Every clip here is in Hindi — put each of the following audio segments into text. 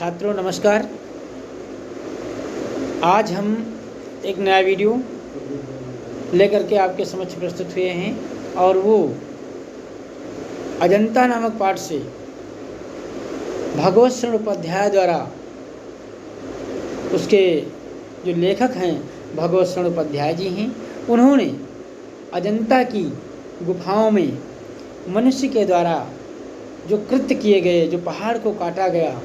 छात्रों नमस्कार। आज हम एक नया वीडियो लेकर के आपके समक्ष प्रस्तुत हुए हैं और वो अजंता नामक पाठ से भगवत शरण उपाध्याय द्वारा, उसके जो लेखक हैं भगवत शरण उपाध्याय जी हैं, उन्होंने अजंता की गुफाओं में मनुष्य के द्वारा जो कृत्य किए गए, जो पहाड़ को काटा गया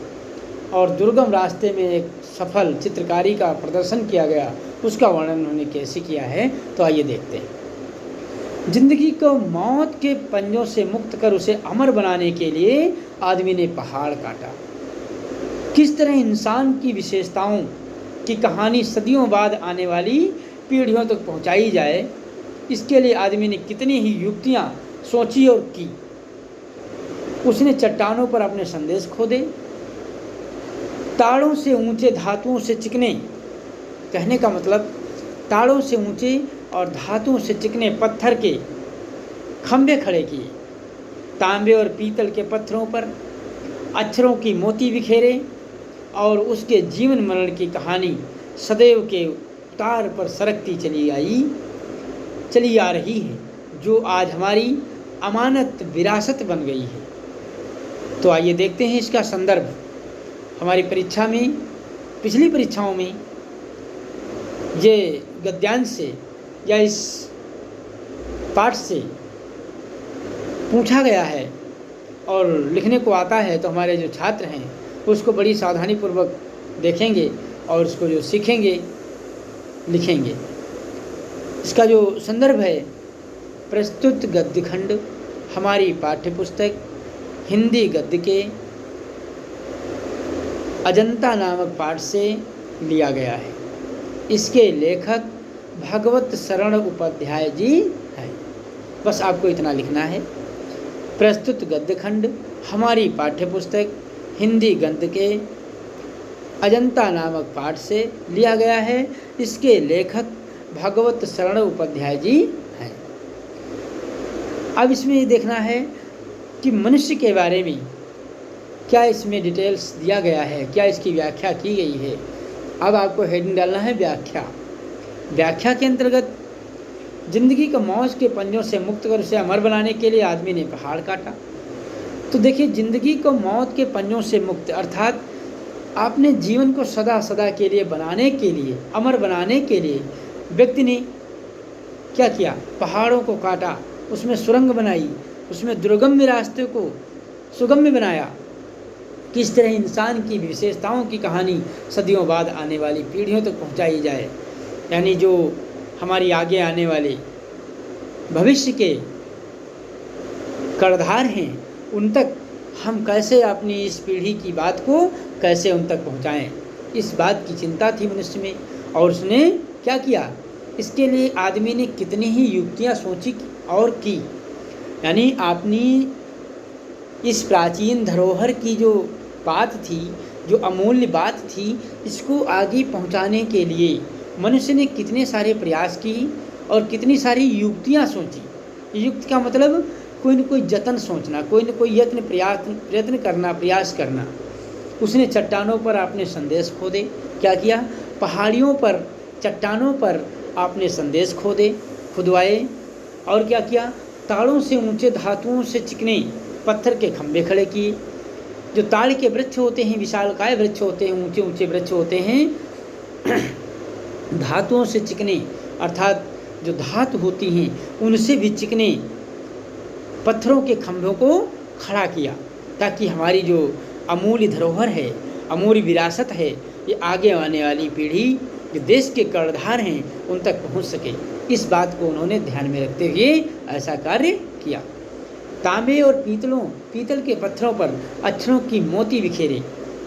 और दुर्गम रास्ते में एक सफल चित्रकारी का प्रदर्शन किया गया, उसका वर्णन उन्होंने कैसे किया है, तो आइए देखते हैं। जिंदगी को मौत के पंजों से मुक्त कर उसे अमर बनाने के लिए आदमी ने पहाड़ काटा। किस तरह इंसान की विशेषताओं की कहानी सदियों बाद आने वाली पीढ़ियों तक पहुंचाई जाए, इसके लिए आदमी ने कितनी ही युक्तियां सोची और की। उसने चट्टानों पर अपने संदेश खोदे, ताड़ों से ऊंचे धातुओं से चिकने, कहने का मतलब ताड़ों से ऊंचे और धातुओं से चिकने पत्थर के खंभे खड़े किए। तांबे और पीतल के पत्थरों पर अक्षरों की मोती बिखेरे और उसके जीवन मरण की कहानी सदैव के उतार पर सरकती चली आ रही है, जो आज हमारी अमानत विरासत बन गई है। तो आइए देखते हैं इसका संदर्भ। हमारी परीक्षा में, पिछली परीक्षाओं में ये गद्यांश से या इस पाठ से पूछा गया है और लिखने को आता है, तो हमारे जो छात्र हैं उसको बड़ी सावधानीपूर्वक देखेंगे और उसको जो सीखेंगे लिखेंगे। इसका जो संदर्भ है, प्रस्तुत गद्यखंड हमारी पाठ्यपुस्तक हिंदी गद्य के अजंता नामक पाठ से लिया गया है। इसके लेखक भगवत शरण उपाध्याय जी हैं। बस आपको इतना लिखना है। प्रस्तुत गद्यखंड हमारी पाठ्यपुस्तक हिंदी गद्य के अजंता नामक पाठ से लिया गया है। इसके लेखक भगवत शरण उपाध्याय जी हैं। अब इसमें ये देखना है कि मनुष्य के बारे में क्या इसमें डिटेल्स दिया गया है, क्या इसकी व्याख्या की गई है। अब आपको हेडिंग डालना है व्याख्या। व्याख्या के अंतर्गत जिंदगी को मौत के पंजों से मुक्त कर उसे अमर बनाने के लिए आदमी ने पहाड़ काटा। तो देखिए, जिंदगी को मौत के पंजों से मुक्त अर्थात आपने जीवन को सदा सदा के लिए बनाने के लिए, अमर बनाने के लिए व्यक्ति ने क्या किया? पहाड़ों को काटा, उसमें सुरंग बनाई, उसमें दुर्गम्य रास्ते को सुगम्य बनाया। किस तरह इंसान की विशेषताओं की कहानी सदियों बाद आने वाली पीढ़ियों तक पहुंचाई जाए, यानी जो हमारी आगे आने वाले भविष्य के कर्णधार हैं, उन तक हम कैसे अपनी इस पीढ़ी की बात को कैसे उन तक पहुंचाएं, इस बात की चिंता थी मनुष्य में। और उसने क्या किया? इसके लिए आदमी ने कितनी ही युक्तियां सोची और की। यानी अपनी इस प्राचीन धरोहर की जो बात थी, जो अमूल्य बात थी, इसको आगे पहुंचाने के लिए मनुष्य ने कितने सारे प्रयास की और कितनी सारी युक्तियां सोची। युक्ति का मतलब कोई न कोई जतन सोचना, कोई न कोई प्रयत्न करना, प्रयास करना। उसने चट्टानों पर अपने संदेश खोदे। क्या किया? पहाड़ियों पर, चट्टानों पर आपने संदेश खुदवाए। और क्या किया? ताड़ों से ऊंचे, धातुओं से चिकने पत्थर के खंभे खड़े किए। जो ताड़ के वृक्ष होते हैं, विशालकाय वृक्ष होते हैं, ऊंचे ऊंचे वृक्ष होते हैं, धातुओं से चिकने अर्थात जो धातु होती हैं उनसे भी चिकने पत्थरों के खंभों को खड़ा किया, ताकि हमारी जो अमूल्य धरोहर है, अमूल्य विरासत है, ये आगे आने वाली पीढ़ी, जो देश के कर्णधार हैं, उन तक पहुंच सके। इस बात को उन्होंने ध्यान में रखते हुए ऐसा कार्य किया। तांबे और पीतल के पत्थरों पर अक्षरों की मोती बिखेरे,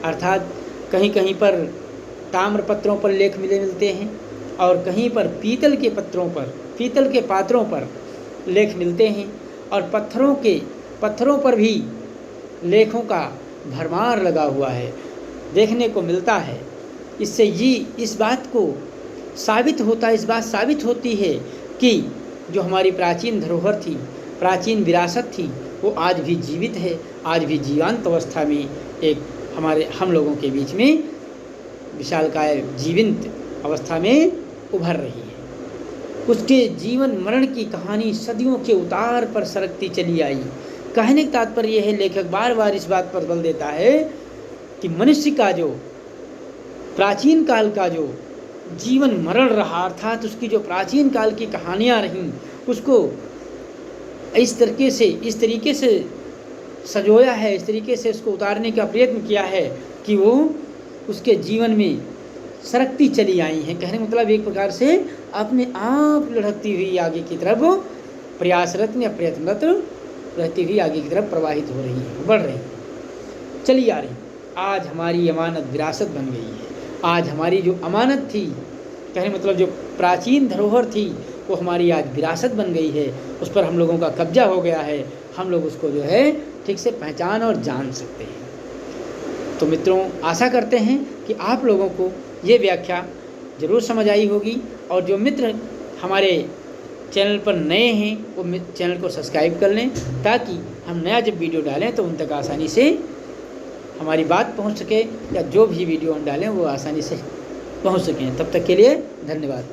अर्थात कहीं कहीं पर ताम्र पत्रों पर लेख मिलते हैं और कहीं पर पीतल के पात्रों पर लेख मिलते हैं, और पत्थरों पर भी लेखों का भरमार लगा हुआ है, देखने को मिलता है। इससे इस बात साबित होती है कि जो हमारी प्राचीन धरोहर थी, प्राचीन विरासत थी, वो आज भी जीवित है, आज भी जीवंत अवस्था में एक हम लोगों के बीच में विशालकाय जीवंत अवस्था में उभर रही है। उसके जीवन मरण की कहानी सदियों के उतार पर सरकती चली आई। कहने का तात्पर्य यह है, लेखक बार बार इस बात पर बल देता है कि मनुष्य का जो प्राचीन काल का जो जीवन मरण रहा, अर्थात उसकी जो प्राचीन काल की कहानियाँ रहीं, उसको इस तरीके से सजोया है, इस तरीके से उसको उतारने का प्रयत्न किया है कि वो उसके जीवन में सरकती चली आई हैं। कहने मतलब एक प्रकार से अपने आप लुढ़कती हुई आगे की तरफ प्रयासरत या प्रयत्नरत रहती हुई आगे की तरफ प्रवाहित हो रही है, बढ़ रही है, चली आ रही। आज हमारी अमानत विरासत बन गई है। आज हमारी जो अमानत थी, कहने मतलब जो प्राचीन धरोहर थी, वो हमारी आज विरासत बन गई है। उस पर हम लोगों का कब्जा हो गया है। हम लोग उसको जो है ठीक से पहचान और जान सकते हैं। तो मित्रों, आशा करते हैं कि आप लोगों को ये व्याख्या ज़रूर समझ आई होगी, और जो मित्र हमारे चैनल पर नए हैं वो चैनल को सब्सक्राइब कर लें, ताकि हम नया जब वीडियो डालें तो उन तक आसानी से हमारी बात पहुंच सके, या जो भी वीडियो हम डालें वो आसानी से पहुंच सकें। तब तक के लिए धन्यवाद।